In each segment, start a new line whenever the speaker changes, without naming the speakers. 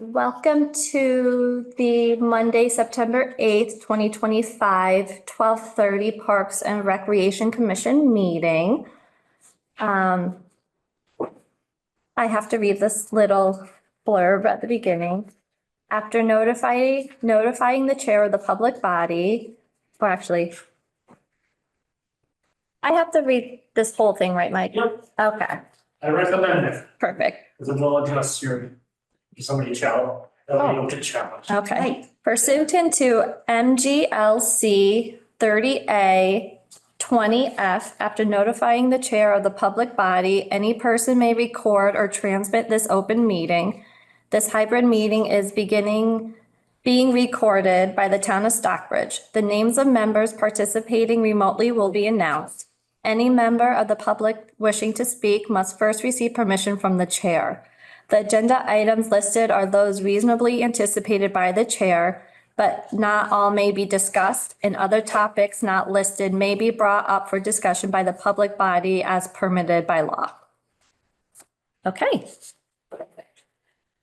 Welcome to the Monday, September 8th, 2025, 12:30 Parks and Recreation Commission meeting. I have to read this little blurb at the beginning. After notifying the chair of the public body, or actually, I have to read this whole thing, right, Mike?
Yep.
Okay,
I recommend it,
perfect.
because it will address somebody challenge, able to challenge.
Okay. Pursuant to MGLC 30A 20F, after notifying the chair of the public body, any person may record or transmit this open meeting. This hybrid meeting is being recorded by the town of Stockbridge. The names of members participating remotely will be announced. Any member of the public wishing to speak must first receive permission from the chair. The agenda items listed are those reasonably anticipated by the chair, but not all may be discussed, and other topics not listed may be brought up for discussion by the public body as permitted by law. Okay.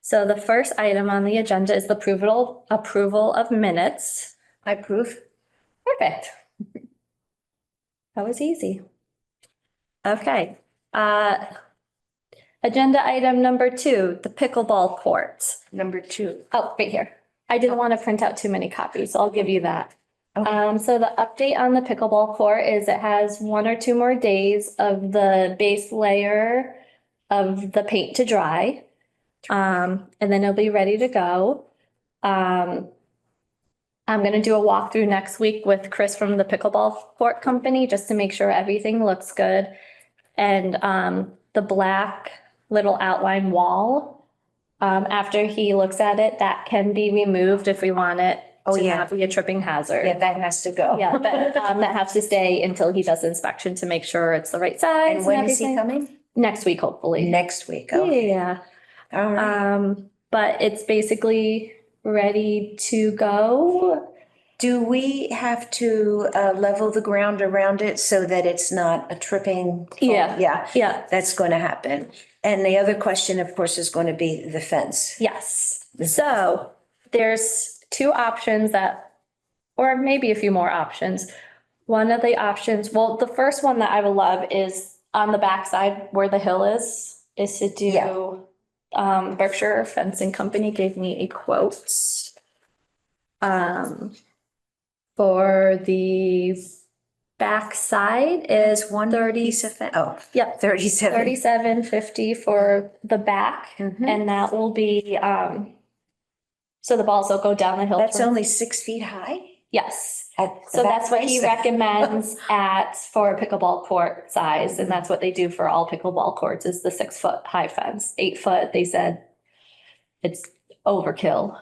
So the first item on the agenda is the approval of minutes.
I approve.
Perfect. That was easy. Okay. Agenda item number 2, the pickleball courts.
Number 2.
Oh, right here. I didn't want to print out too many copies, so I'll give you that.
Okay.
So the update on the pickleball court is it has 1 or 2 more days of the base layer of the paint to dry. And then it'll be ready to go. I'm going to do a walkthrough next week with Chris from the pickleball court company just to make sure everything looks good. And the black little outline wall, after he looks at it, that can be removed if we want it to not be a tripping hazard.
Yeah, that has to go.
Yeah, but that has to stay until he does inspection to make sure it's the right size.
And when is he
everything.
coming?
Next week, hopefully.
Next week. Okay.
Yeah.
All right.
But it's basically ready to go.
Do we have to level the ground around it so that it's not a tripping?
Yeah.
Yeah,
Yeah.
that's going to happen. And the other question, of course, is going to be the fence.
Yes. So there's 2 options or maybe a few more options. One of the options, well, the first one that I would love is on the backside where the hill is to do,
Yeah.
Berkshire Fencing Company gave me a quote. For the backside is
One
30,
piece of fence. Oh,
yep,
37.
$37.50 for the back.
Mhm.
And that will be, so the balls will go down the hill.
That's only 6 feet high?
Yes.
At the
So that's what he
back place?
recommends for a pickleball court size. And that's what they do for all pickleball courts is the 6-foot high fence. 8 foot, they said it's overkill.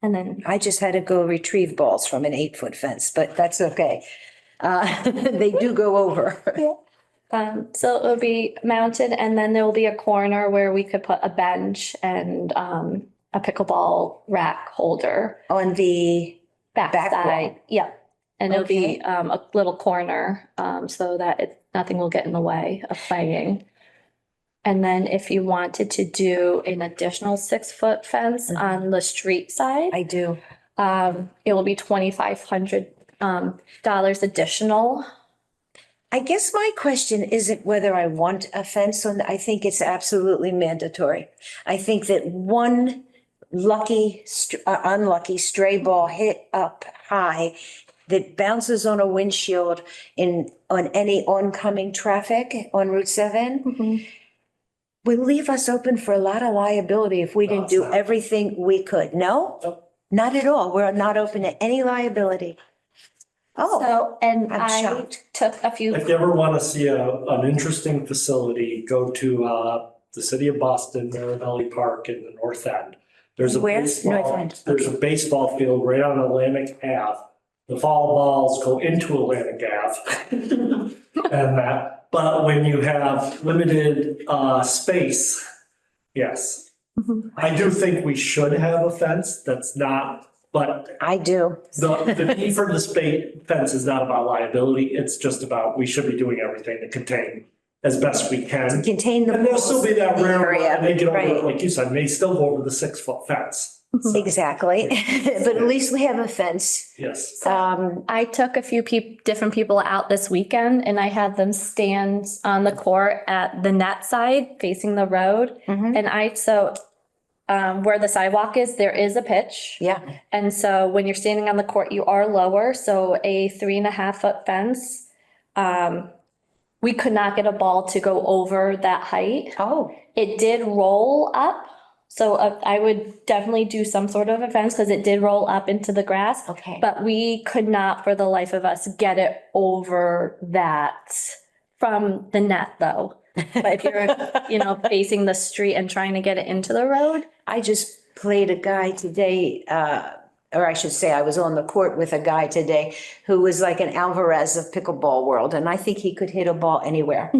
And then
I just had to go retrieve balls from an 8-foot fence, but that's okay. They do go over.
so it'll be mounted and then there will be a corner where we could put a bench and a pickleball rack holder.
On the back
Backside,
wall.
yeah. And it'll be
Okay.
a little corner so that nothing will get in the way of playing. And then if you wanted to do an additional 6-foot fence on the street side,
I do.
it will be $2,500 additional.
I guess my question isn't whether I want a fence on, I think it's absolutely mandatory. I think that one unlucky stray ball hit up high that bounces on a windshield on any oncoming traffic on Route 7 will leave us open for a lot of liability if we didn't do everything we could. No?
Nope.
Not at all. We're not open to any liability. Oh,
So, and
I'm
I
shocked.
took a few.
If you ever want to see an interesting facility, go to the city of Boston, Marabelli Park in the north end. There's a
Where?
baseball,
North end.
there's a baseball field right on Atlantic Ave. The foul balls go into Atlantic Ave. But when you have limited space, yes.
Mhm.
I do think we should have a fence that's not, but
I do.
the need for the fence is not about liability. It's just about, we should be doing everything to contain as best we can.
Contain the
And there'll still be that rare one,
area,
and they get over,
right.
like you said, may still go over the 6-foot fence. So,
Exactly, but at least we have a fence.
yes.
I took a few different people out this weekend and I had them stand on the court at the net side facing the road.
Mhm.
And where the sidewalk is, there is a pitch.
Yeah,
And so when you're standing on the court, you are lower. So a 3.5-foot fence. We could not get a ball to go over that height.
oh,
It did roll up. So I would definitely do some sort of a fence because it did roll up into the grass.
okay.
But we could not, for the life of us, get it over that from the net though. But if you're, facing the street and trying to get it into the road.
I just played a guy today, or I should say, I was on the court with a guy today who was like an Alvarez of pickleball world, and I think he could hit a ball anywhere.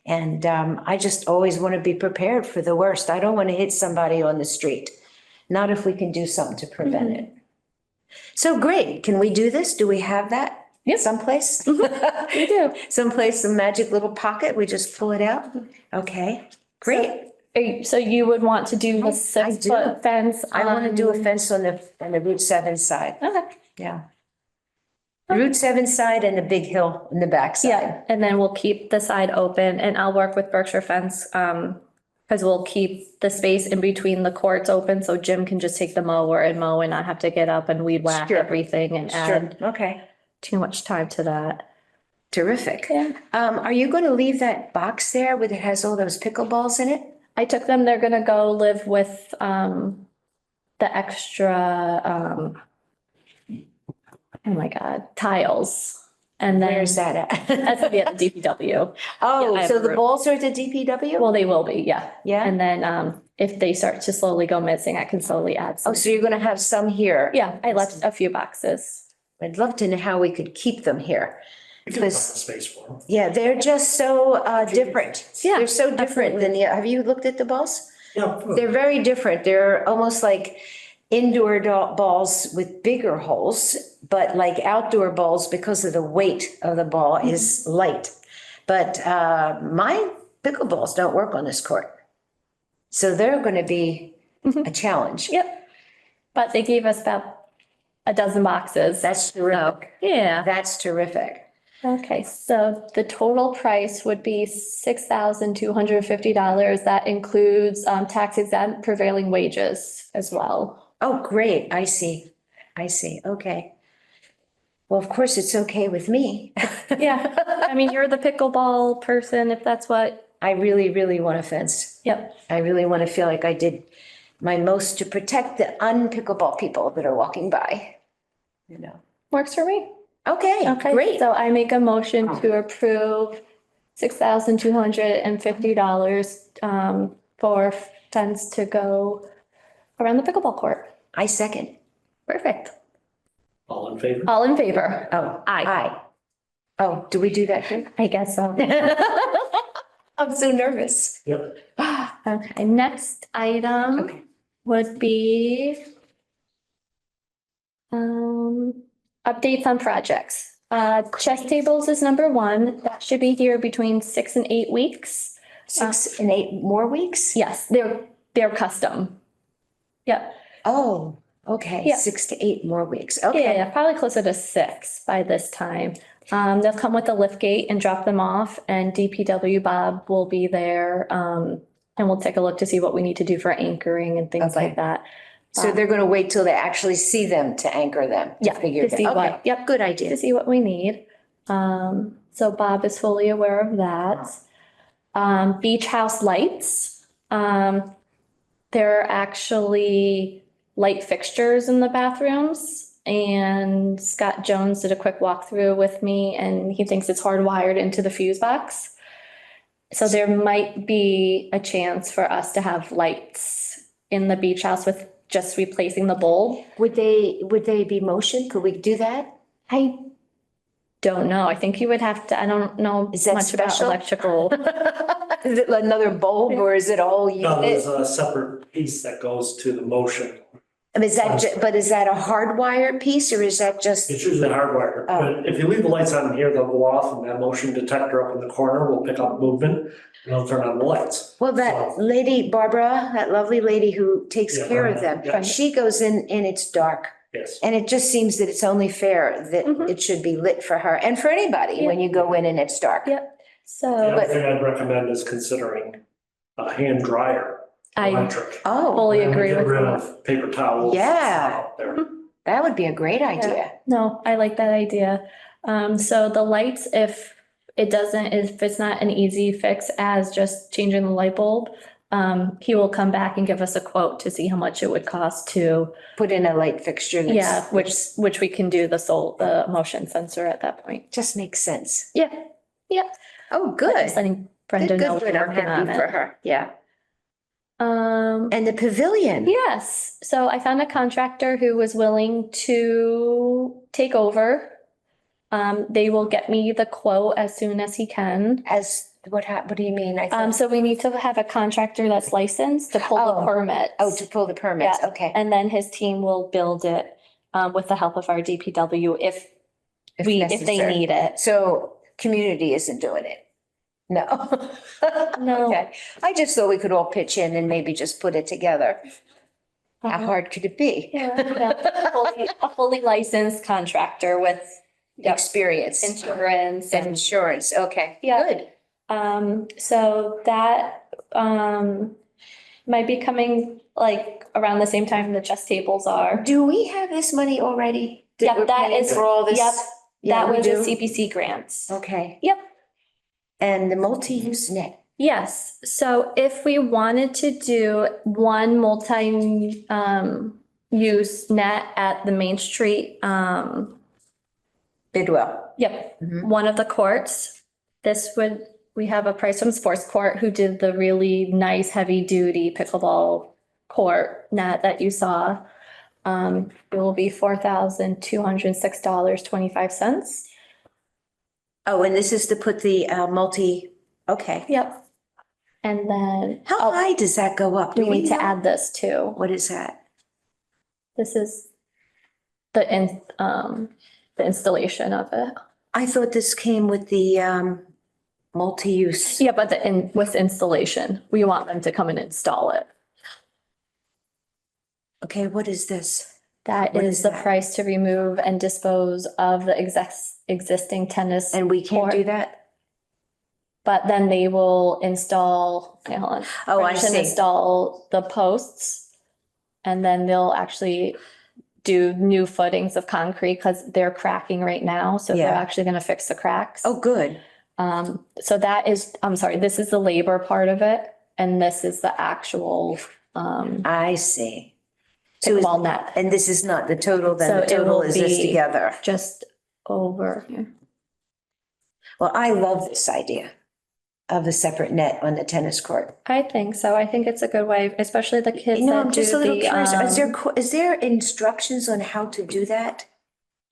And I just always want to be prepared for the worst. I don't want to hit somebody on the street, not if we can do something to prevent it. So great. Can we do this? Do we have that?
Yep.
Someplace?
We do.
Someplace, some magic little pocket, we just pull it out? Okay, great.
So you would want to do
I
the 6-foot
do.
fence?
I want to do a fence on the Route 7 side,
Okay.
yeah. The Route 7 side and the big hill in the back side.
Yeah, and then we'll keep the side open and I'll work with Berkshire Fence, because we'll keep the space in between the courts open so Jim can just take the mower and mow and not have to get up and weed whack
Sure.
everything and
Sure,
add
okay,
too much time to that.
terrific.
Yeah.
Are you going to leave that box there where it has all those pickleballs in it?
I took them, they're gonna go live with, the extra, oh my God, tiles. And then
Where's that at?
that's gonna be at the DPW.
Oh,
I have
so
a
the
room.
balls are at the DPW?
Well, they will be, yeah.
Yeah?
And then, if they start to slowly go missing, I can slowly add
Oh,
some.
so you're going to have some here?
Yeah, I left a few boxes.
I'd love to know how we could keep them here.
We can find
Because-
space for them.
Yeah, they're just so different.
Yeah,
They're so different than the, have you looked at the balls?
Yeah.
They're very different. They're almost like indoor balls with bigger holes, but like outdoor balls, because of the weight of the ball is light. But my pickleballs don't work on this court. So they're going to be a challenge.
Yep. But they gave us about a dozen boxes.
That's terrific.
Yeah.
That's terrific.
Okay, so the total price would be $6,250. That includes tax exempt prevailing wages as well.
Oh, great. I see. I see. Okay. Well, of course, it's okay with me.
Yeah, I mean, you're the pickleball person, if that's what,
I really, really want a fence.
yep.
I really want to feel like I did my most to protect the un-pickleball people that are walking by. You know.
Works for me.
Okay,
Okay,
great.
so I make a motion to approve $6,250 for fence to go around the pickleball court.
I second.
Perfect.
All in favor?
All in favor?
Oh,
Aye.
aye. Oh, do we do that too?
I guess so.
I'm so nervous.
Yep.
Okay, next item
Okay.
would be updates on projects. Chess tables is number one. That should be here between 6 and 8 weeks.
6 and 8 more weeks?
Yes, they're custom. Yep.
Oh, okay.
Yeah.
6 to 8 more weeks. Okay.
Yeah, probably closer to 6 by this time. They'll come with a lift gate and drop them off, and DPW Bob will be there. And we'll take a look to see what we need to do for anching and things
Okay.
like that.
So they're going to wait till they actually see them to anchor them?
Yeah,
Figure
to
it
see
out.
what-
Okay.
yep.
Good
To
idea.
see what we need. So Bob is fully aware of that. Beach house lights. There are actually light fixtures in the bathrooms. And Scott Jones did a quick walkthrough with me and he thinks it's hardwired into the fuse box. So there might be a chance for us to have lights in the beach house with just replacing the bulb.
Would they be motion? Could we do that?
I don't know. I think you would have to, I don't know
Is that
much about
special?
electrical.
Is it another bulb or is it all
No, there's
unit?
a separate piece that goes to the motion.
I mean, but is that a hardwired piece or is that just,
It's usually hardwired,
Oh.
but if you leave the lights on here, they'll go off and that motion detector up in the corner will pick up movement and it'll turn on the lights.
well, that
So-
lady, Barbara, that lovely lady who takes
Yeah,
care of them,
yeah.
she goes in and it's dark.
Yes,
And it just seems that it's only fair that
Mhm.
it should be lit for her and for anybody when you go in and it's dark.
Yep.
the
So
other thing I'd recommend is considering a hand dryer,
I
electric.
Oh,
fully
And
agree
get
with
rid
that.
of paper towels. and
Yeah.
stuff out there.
that would be a great idea.
No, I like that idea. So the lights, if it's not an easy fix as just changing the light bulb, he will come back and give us a quote to see how much it would cost to,
Put in a light fixture
yeah,
that's,
which we can do the motion sensor at that point.
just makes sense.
Yeah,
Oh,
I'm
good.
letting Brenda know
Good,
we're
I'm
working on
happy for
it.
her. Yeah.
Um,
And the pavilion.
yes, so I found a contractor who was willing to take over. They will get me the quote as soon as he can.
What do you mean? I thought,
So we need to have a contractor that's licensed to pull the
Oh.
permits.
to pull the permits,
Yeah.
okay.
And then his team will build it, with the help of our DPW if they
necessary.
need it.
So community isn't doing it? No.
No.
Okay, I just thought we could all pitch in and maybe just put it together. How hard could it be?
Yeah, a fully licensed contractor with
Experience
insurance
and
and,
insurance, okay,
Yeah.
good.
so that, might be coming like around the same time the chess tables are.
Do we have this money already?
Yep,
we're
that
paying
is-
For all this?
yep,
Yeah,
That
we
was a
do?
CPC grants.
Okay.
Yep.
And the multi-use net,
Yes, so if we wanted to do one use net at the Main Street,
Bidwell.
yep,
Mhm.
one of the courts, we have a price from Sports Court who did the really nice heavy duty pickleball court net that you saw. It will be $4,206.25.
Oh, and this is to put the okay.
Yep. And then.
How
oh,
high does that go up? Do
We need to
know?
add this too.
What is that?
This is the installation of it.
I thought this came with the multi-use.
Yeah, but with installation, we want them to come and install it.
Okay, what is this?
That
What
is
is
the
that?
price to remove and dispose of the existing tennis.
And we can't do
court.
that?
But then they will install, hold on.
Oh, I
French and
see.
Install the posts. And then they'll actually do new footings of concrete because they're cracking right now. So they're
Yeah.
actually gonna fix the cracks.
Oh, good.
So that is, I'm sorry, this is the labor part of it. And this is the actual,
I see. So is-
pickleball net,
and this is not the total, then
So
the
it
total
will
is this
be-
together.
just over here.
Well, I love this idea of a separate net on the tennis court.
I think so. I think it's a good way, especially the kids
You know,
that
I'm just
do
a little
the,
curious. Is there instructions on how to do that?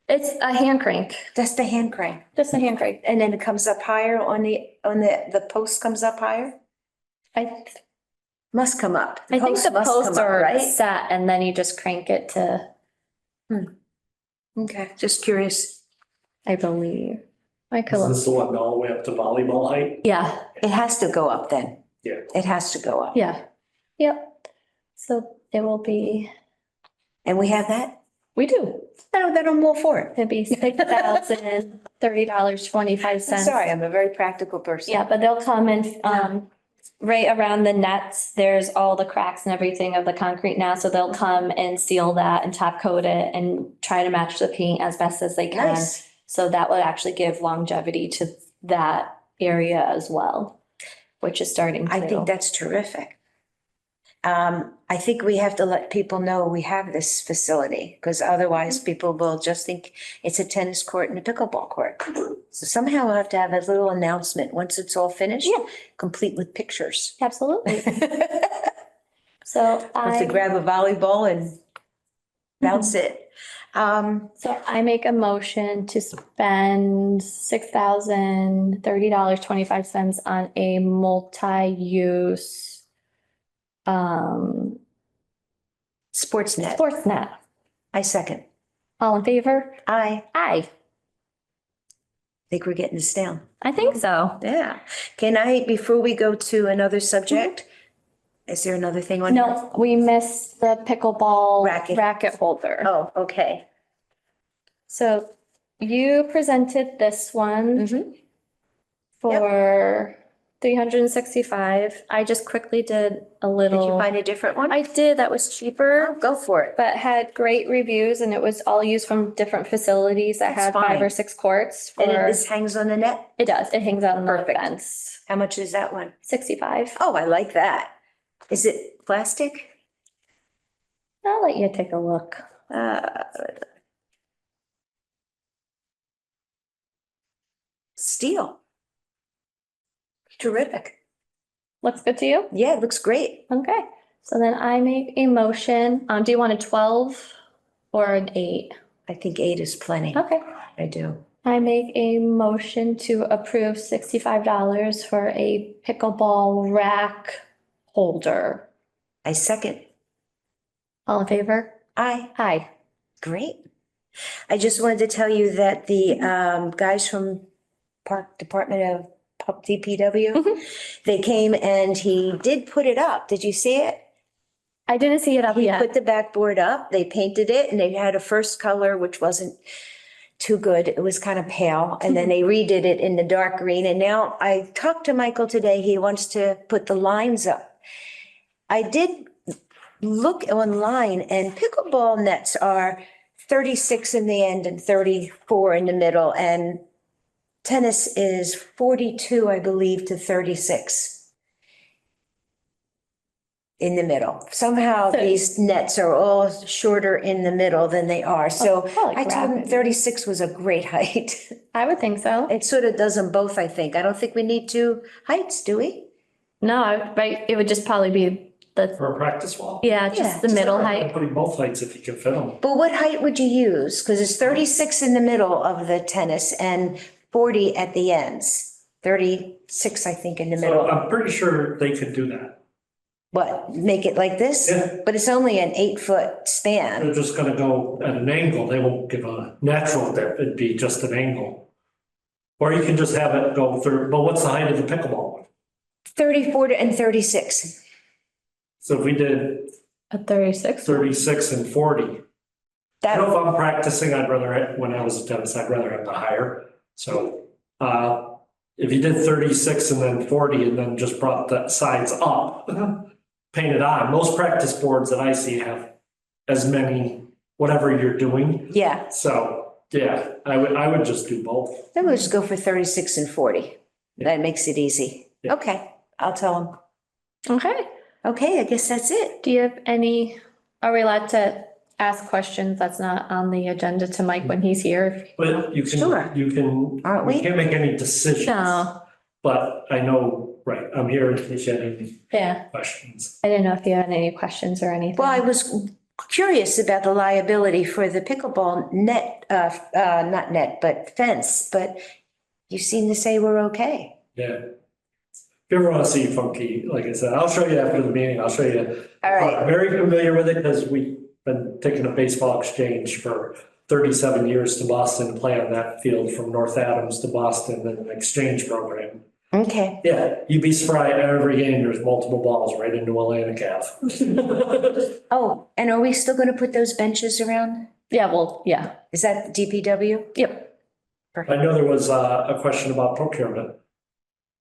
it's a hand crank,
That's the hand crank.
just a hand crank.
And then it comes up higher the post comes up higher?
I
Must come up.
think the
must come
posts
up,
are
right?
set and then you just crank it to,
Okay, just curious.
I believe. I could
Is
look.
this the one all the way up to volleyball height?
Yeah,
It has to go up then.
Yeah.
It has to go up.
yeah, yep. So it will be,
And we have that?
we do.
No, then I'm all for it.
It'd be $6,030.25.
I'm sorry, I'm a very practical person.
Yeah, but they'll come and, right around the nets, there's all the cracks and everything of the concrete now, so they'll come and seal that and top coat it and try to match the paint as best as they can.
Nice.
So that would actually give longevity to that area as well, which is starting to.
I think that's terrific. I think we have to let people know we have this facility, because otherwise people will just think it's a tennis court and a pickleball court. So somehow we'll have to have a little announcement once it's all finished.
Yeah.
Complete with pictures.
Absolutely.
Have
So
to grab a volleyball and bounce it.
So I make a motion to spend $6,030.25 on a multi-use
Sportsnet.
Sportsnet.
I second.
All in favor?
I
Aye.
think we're getting this down.
I think so.
Yeah. Can I, before we go to another subject, is there another thing on?
No, we missed the pickleball
Racket.
racket holder.
Oh, okay.
So you presented this one
Mhm.
for 365. I just quickly did a
Did you
little.
find a different one?
I did, that was cheaper,
Go for it.
but had great reviews and it was all used from different facilities that
That's
had 5 or
fine.
6 courts
And
for,
this hangs on the net?
it does, it hangs out on the
Perfect.
fence.
How much is that one?
65.
Oh, I like that. Is it plastic?
I'll let you take a look.
Steel. Terrific.
Looks good to you?
Yeah, it looks great.
Okay, so then I make a motion. Do you want a 12 or an 8?
I think 8 is plenty.
Okay.
I do.
I make a motion to approve $65 for a pickleball rack holder.
I second.
All in favor?
Aye.
Aye.
Great. I just wanted to tell you that the guys from Park Department of DPW,
Mhm.
they came and he did put it up. Did you see it?
I didn't see it up
He
yet.
put the backboard up, they painted it, and they had a first color, which wasn't too good. It was kind of pale, and then they redid it in the dark green. And now I talked to Michael today, he wants to put the lines up. I did look online, and pickleball nets are 36 in the end and 34 in the middle, and tennis is 42, I believe, to 36 in the middle. Somehow
So-
these nets are all shorter in the middle than they are. So
probably
I told him
graphic.
36 was a great height.
I would think so.
It sort of does them both, I think. I don't think we need 2 heights, do we?
No, right, it would just probably be the,
For a practice wall.
yeah,
Yeah,
just the middle height.
Putting both heights if you can fit them.
But what height would you use? Because it's 36 in the middle of the tennis and 40 at the ends. 36, I think, in the
So
middle.
I'm pretty sure they could do that.
What, make it like this?
Yeah.
But it's only an 8-foot span.
They're just gonna go at an angle. They won't give a natural dip. It'd be just an angle. Or you can just have it go through, but what's the height of the pickleball one?
34 and 36.
So if we did
A 36?
36 and 40. I
That,
know if I'm practicing, when I was a tennis, I'd rather have the higher. So, if you did 36 and then 40 and then just brought the sides up, painted on, most practice boards that I see have as many, whatever you're doing.
yeah,
So, yeah, I would just do both.
then we'll just go for 36 and 40. That makes it easy.
Yeah.
Okay, I'll tell them.
Okay.
Okay, I guess that's it.
Do you have any, are we allowed to ask questions that's not on the agenda to Mike when he's here?
But
Sure. Aren't we?
can't make any decisions.
No,
But I know, right, I'm here in case you had any
yeah,
questions.
I didn't know if you had any questions or anything.
Well, I was curious about the liability for the pickleball net, not net, but fence, but you seem to say we're okay.
Yeah. If you ever want to see funky, like I said, I'll show you after the meeting. I'll show you.
All right,
I'm very familiar with it because we've been taking a baseball exchange for 37 years to Boston to play on that field from North Adams to Boston in an exchange program.
okay.
Yeah, you'd be surprised every game, there's multiple balls right into Atlantic Ave.
Oh, and are we still going to put those benches around?
Yeah, well, yeah,
Is that DPW?
yep.
I know there was a question about procurement.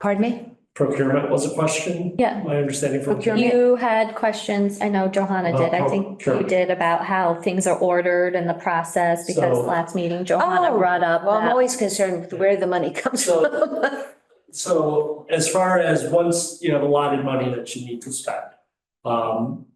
Pardon me?
Procurement was a question.
Yeah.
My understanding from.
Procurement.
You had questions, I know Johanna did, I think you
Sure.
did about how things are ordered and the process, because
So-
last meeting Johanna
Oh,
brought up
well, I'm
that.
always concerned with where the money comes
So-
from.
So as far as once you have allotted money that you need to spend,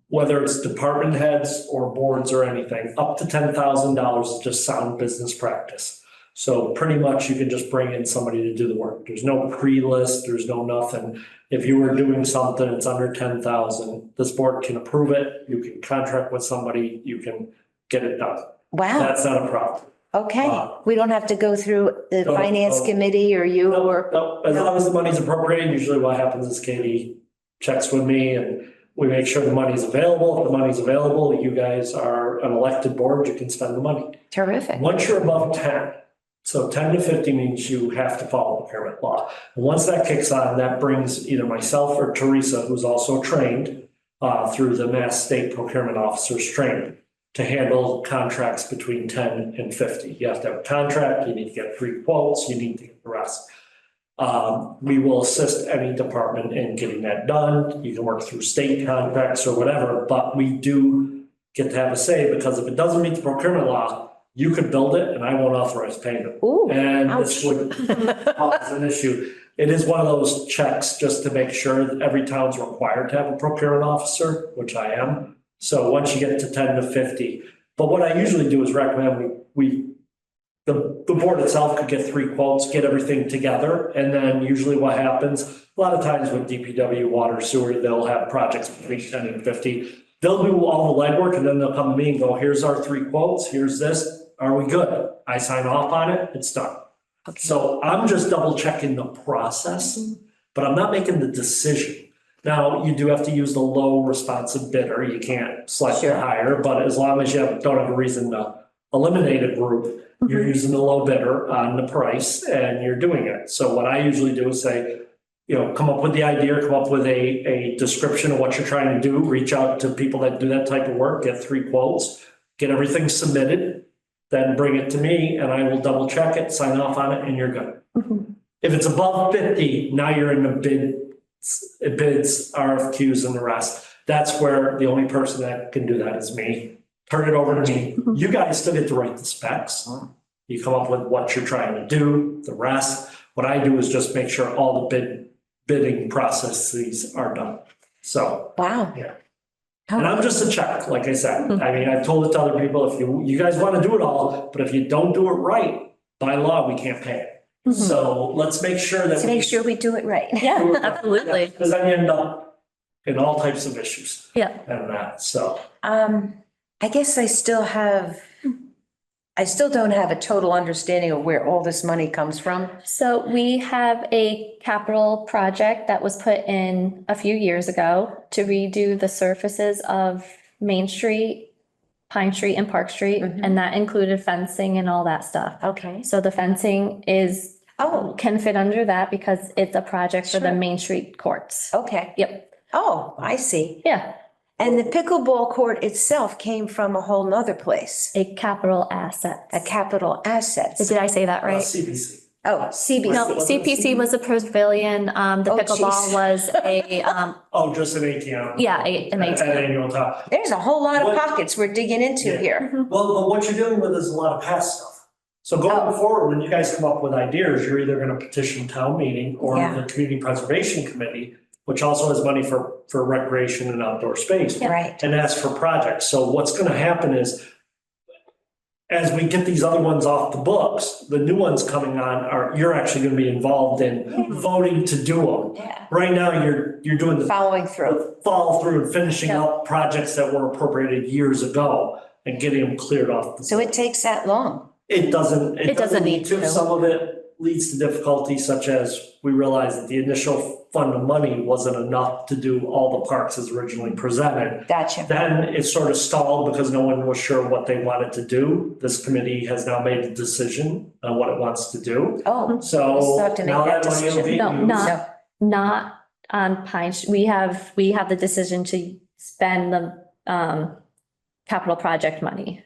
whether it's department heads or boards or anything, up to $10,000 is just sound business practice. So pretty much you can just bring in somebody to do the work. There's no pre-list, there's no nothing. If you were doing something, it's under 10,000, this board can approve it, you can contract with somebody, you can get it done.
Wow,
That's not a problem.
okay. We don't have to go through the
No,
finance
no.
committee or you or,
No, as long as the money's appropriated, usually what happens is Katie checks with me and we make sure the money's available. If the money's available, you guys are an elected board, you can spend the money.
Terrific.
Once you're above 10, so 10 to 50 means you have to follow the procurement law. And once that kicks on, that brings either myself or Teresa, who's also trained through the Mass State Procurement Officers Training, to handle contracts between 10 and 50. You have to have a contract, you need to get 3 quotes, you need to get the rest. We will assist any department in getting that done. You can work through state contracts or whatever, but we do get to have a say, because if it doesn't meet the procurement law, you could build it and I won't authorize payment.
Ooh,
And
ouch.
this would cause an issue. It is one of those checks just to make sure that every town's required to have a procurement officer, which I am. So once you get to 10 to 50, but what I usually do is recommend the board itself could get 3 quotes, get everything together. And then usually what happens, a lot of times with DPW, water, sewer, they'll have projects between 10 and 50. They'll do all the legwork and then they'll come to me and go, here's our 3 quotes, here's this, are we good? I sign off on it, it's done.
Okay.
So I'm just double checking the process, but I'm not making the decision. Now, you do have to use the low responsive bidder. You can't select
Sure.
the higher, but as long as you don't have a reason to eliminate a group, you're using the low bidder on the price and you're doing it. So what I usually do is say, come up with the idea, come up with a description of what you're trying to do, reach out to people that do that type of work, get 3 quotes, get everything submitted, then bring it to me and I will double check it, sign off on it, and you're good. If it's above 50, now you're in the bids, RFQs and the rest. That's where the only person that can do that is me. Turn it over to me. You guys still get to write the specs. You come up with what you're trying to do, the rest. What I do is just make sure all the bidding processes are done. So,
Wow.
yeah. And I'm just a check, like I said. I mean, I've told it to other people, if you guys want to do it all, but if you don't do it right, by law, we can't pay it. So let's make sure that.
To make sure we do it right.
Yeah, absolutely.
Because then you end up in all types of issues
Yeah.
and that, so.
I guess I still don't have a total understanding of where all this money comes from.
So we have a capital project that was put in a few years ago to redo the surfaces of Main Street, Pine Street and Park Street, and that included fencing and all that stuff.
Okay.
So the fencing can fit under that because it's a project for the
Sure.
Main Street courts.
Okay.
Yep.
Oh, I see.
Yeah,
And the pickleball court itself came from a whole nother place,
a capital asset.
a capital assets.
Did I say that right?
CPC.
Oh, CBC.
No, CPC was a pavilion, the
Oh,
pickleball
geez.
was a,
Oh, just an ATM.
yeah, an
At
ATM.
annual time.
There's a whole lot of
What-
pockets we're digging into
Yeah.
here.
Well, but what you're dealing with is a lot of past stuff. So
Oh.
going forward, when you guys come up with ideas, you're either gonna petition town meeting or
Yeah.
the Community Preservation Committee, which also has money for recreation and outdoor space.
Right.
And ask for projects. So what's gonna happen is, as we get these other ones off the books, the new ones coming on you're actually gonna be involved in voting to do them.
Yeah.
Right now, you're doing the
Following through.
follow through and finishing
Yeah.
up projects that were appropriated years ago and getting them cleared off. the
So it takes that long.
It doesn't.
It doesn't need to.
Some of it leads to difficulties such as we realized that the initial fund of money wasn't enough to do all the parks as originally presented.
Gotcha.
Then it sort of stalled because no one was sure what they wanted to do. This committee has now made a decision on what it wants to do.
Oh,
So
Still have to make
now
that
that money will be
No,
used.
not, not on Pine, we have the decision to spend the, capital project money.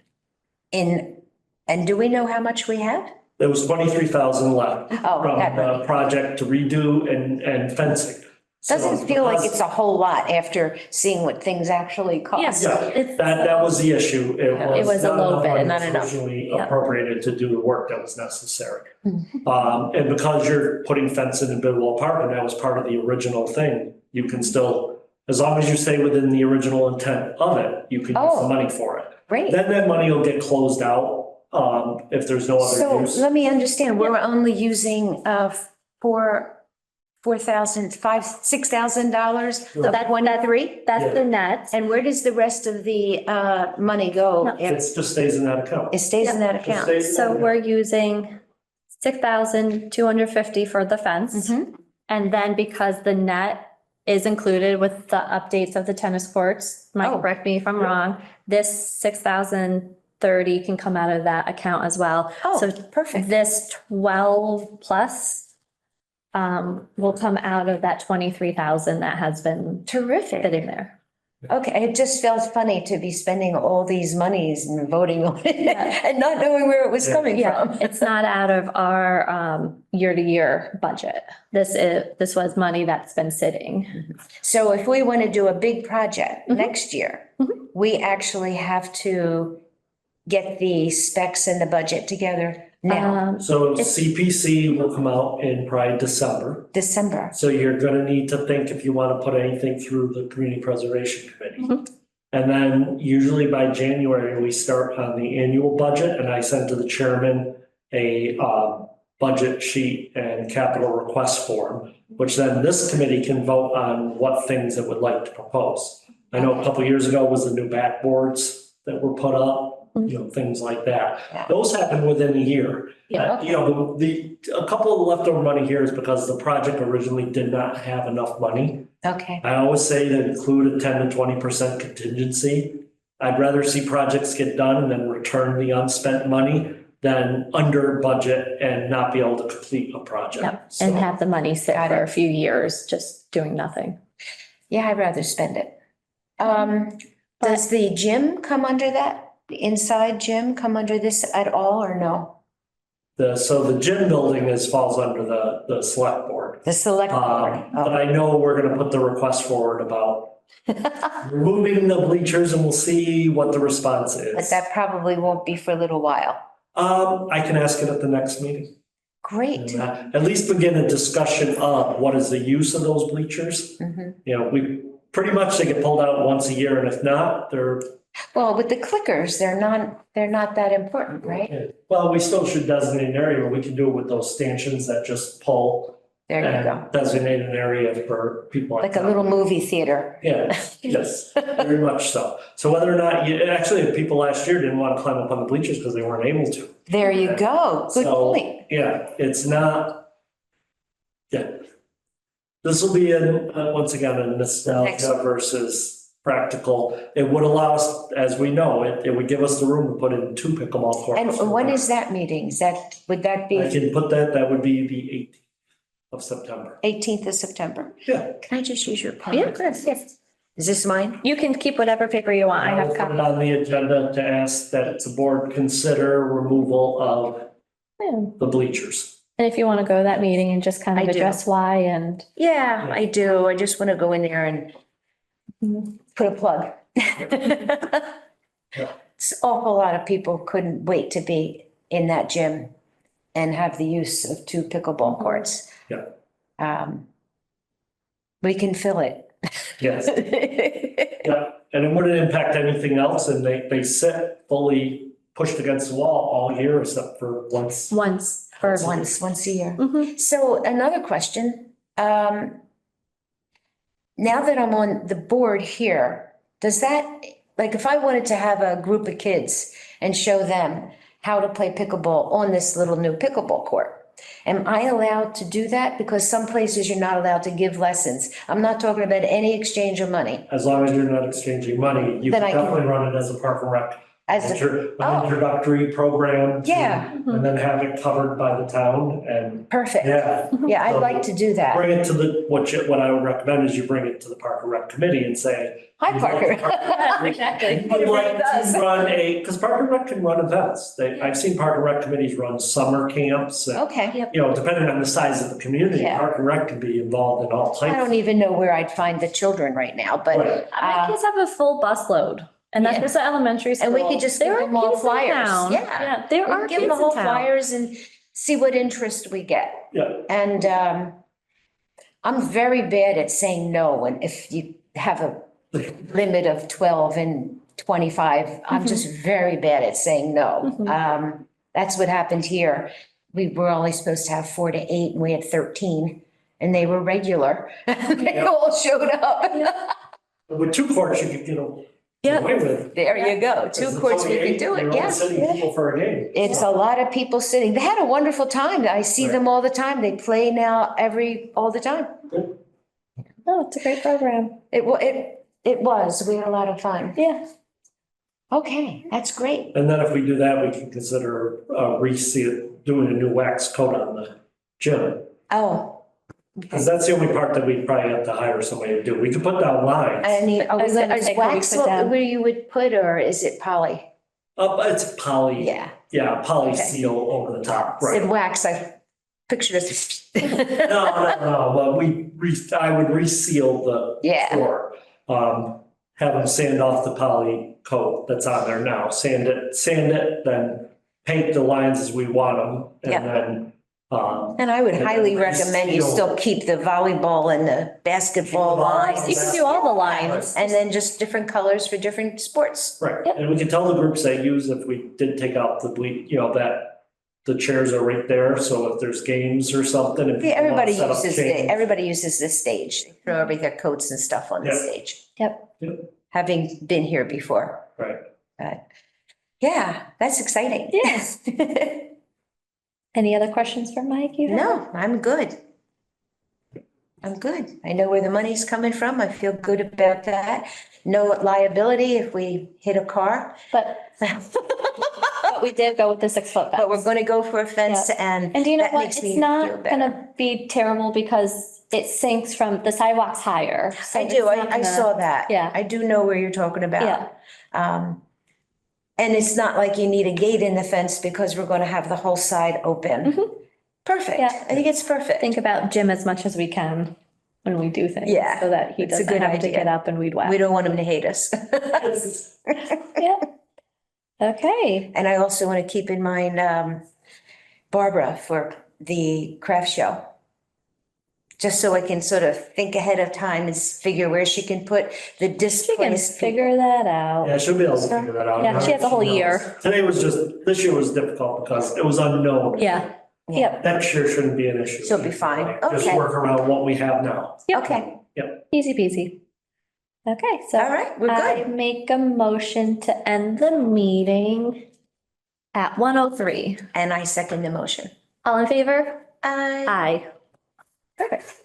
and do we know how much we have?
There was 23,000 left
Oh,
from
that
the
money.
project to redo and fencing. So
Doesn't feel like
because-
it's a whole lot after seeing what things actually cost.
Yeah,
It's-
that was the issue.
It was a
not
little
enough
bit,
money
not
was
enough.
Originally
Yeah.
appropriated to do the work that was necessary.
Mm-hmm.
And because you're putting fencing in Bidwell Park, and that was part of the original thing, you can still, as long as you stay within the original intent of it, you can use
Oh.
the money for it.
Great.
Then that money will get closed out, if there's no other
So
use.
let me understand, we're only using $6,000
So
of
that-
23?
That's the net.
And where does the rest of the money go?
No.
It just stays in that account.
It stays in that
Just
account?
stays in
So
that
we're using 6,250 for the fence.
Mhm.
And then because the net is included with the updates of the tennis courts. Mike,
Oh.
correct me if I'm wrong. This 6,030 can come out of that account as well.
Oh,
So
perfect.
this 12 plus will come out of that 23,000 that has been
Terrific.
sitting there.
Okay, it just felt funny to be spending all these monies and voting on it
Yeah.
and not knowing where it was
Yeah.
coming
Yeah,
from.
it's not out of our year-to-year budget. This was money that's been sitting.
So if we want to do a big project
Mhm.
next year,
Mhm.
we actually have to get the specs and the budget together now,
So
It's-
CPC will come out in probably December.
December.
So you're gonna need to think if you want to put anything through the Community Preservation Committee.
Mhm.
And then usually by January, we start on the annual budget, and I send to the chairman a budget sheet and capital request form, which then this committee can vote on what things it would like to propose. I know a couple of years ago was the new backboards that were put up, things like that.
Yeah.
Those happen within a year.
Yeah.
A couple of the leftover money here is because the project originally did not have enough money.
Okay,
I always say to include a 10 to 20% contingency. I'd rather see projects get done and then return the unspent money than under budget and not be able to complete a project.
Yep,
So,
and have the money sit
Got
for
it.
a few years, just doing nothing.
yeah, I'd rather spend it. Does the gym come under that? The inside gym come under this at all or no?
so the gym building falls under the select board.
The select board?
But I know we're gonna put the request forward about removing the bleachers and we'll see what the response is.
But that probably won't be for a little while.
I can ask it at the next meeting.
Great.
And at least begin a discussion of what is the use of those bleachers.
Mhm.
We pretty much, they get pulled out once a year, and if not, they're,
Well, with the clickers, they're not that important, right?
well, we still should designate an area, but we can do it with those stanchions that just pull.
There you go.
And designate an area for people like
Like a
that.
little movie theater.
Yeah, yes, very much so. So whether or not, actually, people last year didn't want to climb up on the bleachers because they weren't able to.
There you go. Good
So,
point.
yeah, it's not, yeah. This will be once again, a nostalgia
Excellent.
versus practical. It would allow us, as we know, it would give us the room to put in 2 pickleball courts.
And when is that meeting? Would that
I
be
can put that would be the 18th of September.
18th of September?
Yeah.
Can I just use your pen?
Yeah, of course, yes.
Is this mine?
You can keep whatever paper you want. I
I'll
have
put it
copies.
on the agenda to ask that the board consider removal of the bleachers.
And if you want to go to that meeting and just kind of
I do.
address why and.
Yeah, I do. I just want to go in there and put a plug. It's an awful lot of people couldn't wait to be in that gym and have the use of 2 pickleball courts.
Yeah.
We can fill it.
Yes, yeah, and it wouldn't impact anything else, and they sit fully pushed against the wall all year except for once.
Once for
Once a year.
Mhm.
So another question, now that I'm on the board here, does that, like, if I wanted to have a group of kids and show them how to play pickleball on this little new pickleball court, am I allowed to do that? Because some places you're not allowed to give lessons. I'm not talking about any exchange of money.
As long as you're not exchanging money, you
Then
can
I can-
definitely run it as a park and rec.
As a,
An
oh.
introductory program. to-
Yeah.
And then have it covered by the town and,
perfect.
yeah.
Yeah, I'd like to do that.
Bring it to what I would recommend is you bring it to the Park and Rec Committee and say.
Hi, Parker.
Exactly.
We'd like
It does.
to run because Park and Rec can run events. I've seen Park and Rec committees run summer camps. And,
Okay.
depending on the size of the community,
Yeah.
Park and Rec can be involved in all
I
types.
don't even know where I'd find the children right now, but,
Right.
My kids have a full bus load and that's
Yeah.
just the elementary school.
and we could just
There
give
are
them all
kids in
flyers.
town.
Yeah.
Yeah, there are
Give
kids
them all
in town.
flyers and see what interest we get.
Yeah.
And I'm very bad at saying no. And if you have a limit of 12 and 25, I'm just very bad at saying no.
Mhm.
That's what happened here. We were only supposed to have 4 to 8 and we had 13 and they were regular. They
Yeah.
all showed up.
With 2 courts, you could get
Yeah.
away with it.
There you go. 2
Because
courts, we
it's
could do
only
it.
8, you're
Yeah.
only sending people for a game.
It's a lot of people sitting. They had a wonderful time. I see them all the time. They play now all the time.
Oh, it's a great program.
It was, we had a lot of fun.
Yeah.
Okay, that's great.
And then if we do that, we can consider doing a new wax coat on the gym.
Oh.
Because that's the only part that we probably have to hire somebody to do. We could put down lines.
I mean,
I was gonna
is
say, can we
wax
put
what
down-
where you would put, or is it poly?
It's poly.
Yeah.
Poly
Okay.
seal over the top,
Said
right?
wax, I pictured it.
No, but I would reseal the
Yeah.
floor. Have them sand off the poly coat that's on there now, sand it, then paint the lines as we want them.
Yeah.
And then,
And I would
And
highly
then
recommend you
seal.
still keep the volleyball and the basketball lines.
You can do all the lines.
And then just different colors for different sports.
right,
Yep.
and we can tell the groups they use if we did take out that the chairs are right there, so if there's games or something. if
Yeah,
people want
everybody
to set up
uses,
chairs.
everybody uses this stage. They throw every their coats and stuff on the
Yeah.
stage.
Yep.
Having been here before.
Right.
Yeah, that's exciting.
Yes. Any other questions for Mike? You have?
No, I'm good. I'm good. I know where the money's coming from. I feel good about that. No liability if we hit a car.
But we did go with the 6-foot fence.
But we're gonna go for a fence and
And do you know
that
what?
makes
It's
me feel
not
better.
gonna be terrible because it sinks from, the sidewalk's higher. so
I
it's
do,
not
I
gonna-
saw that.
Yeah.
I do know where you're talking about.
Yeah,
And it's not like you need a gate in the fence because we're gonna have the whole side open.
Mhm.
Perfect.
Yeah.
I think it's perfect.
think about Jim as much as we can when we do things.
Yeah,
So that he
it's a
doesn't
good
have to
idea.
get up and weed whack.
We don't want him to hate us.
Yeah. Okay,
And I also want to keep in mind Barbara for the craft show. Just so I can sort of think ahead of time and figure where she can put the
we can
displaced people.
figure that out.
Yeah, she'll be able to figure that out.
Yeah, she has a whole
knows.
year.
This year was difficult because it was unknown.
Yeah, yep,
Next year shouldn't be an issue.
She'll be fine.
Just
Okay.
work around what we have now.
yep,
Okay,
easy peasy. Okay, so.
all right, we're
I
good.
make a motion to end the meeting at 1:03.
And I second the motion.
All in favor?
Aye.
Aye. Perfect.